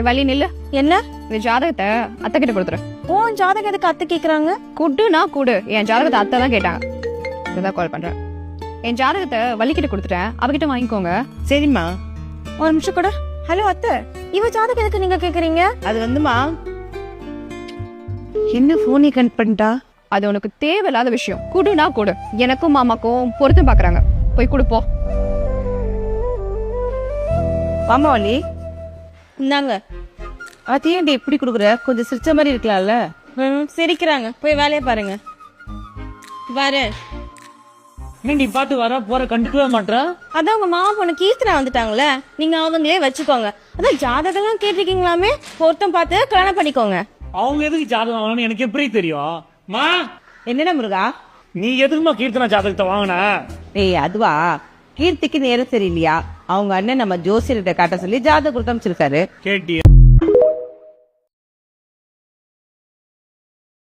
வழி நில்லு. என்ன இந்த ஜாதகத்தை அத்தை கிட்ட கொடுத்துரு. உன் ஜாதகம் எதுக்கு அத்தை கேக்குறாங்க? குடுனா கூடு. என் ஜாதகத்தை அத்தை தான் கேட்டாங்க. இதான் கால் பண்றேன். என் ஜாதகத்தை வலிக்கிட்ட கொடுத்துட்டேன், அவகிட்ட வாங்கிக்கோங்க. சரிம்மா. ஒரு நிமிஷம் கூட. ஹலோ அத்தை, இவ ஜாதகம் எதுக்கு நீங்க கேக்குறீங்க? அது வந்துமா, என்ன போனே கனெக்ட் பண்ணிட்டா? அது உனக்கு தேவையில்லாத விஷயம். குடுனா கூடு. எனக்கும் மாமாக்கும் பொருத்தம் பாக்குறாங்க. போய் கொடுப்போ. வாமா வள்ளி. இந்தாங்க. அதையும் எப்படி கொடுக்குற? கொஞ்சம் சிரிச்ச மாதிரி இருக்கலாம்ல. சிரிக்கிறாங்க. போய் வேலையை பாருங்க. வரேன். நீ பாத்து வர போற கண்டுக்கவே மாட்டா. அதான் உங்க மாமா பொண்ணு கீர்த்தனா வந்துட்டாங்களே, நீங்க அவங்களே வச்சுக்கோங்க. அதான் ஜாதகம் கேட்டிருக்கீங்களாமே, பொருத்தம் பார்த்து கல்யாணம் பண்ணிக்கோங்க. அவங்க எதுக்கு ஜாதகம் வாங்கணும்னு எனக்கு எப்படி தெரியும்? மா, என்னடா முருகா, நீ எதுக்குமா கீர்த்தனா ஜாதகத்தை வாங்கின? ஏய் அதுவா, கீர்த்திக்கு நேரம் சரியில்லையா, அவங்க அண்ணன் நம்ம ஜோசியர்கிட்ட காட்ட சொல்லி ஜாதகம் கொடுத்து அமைச்சிருக்காரு. கேட்டியா?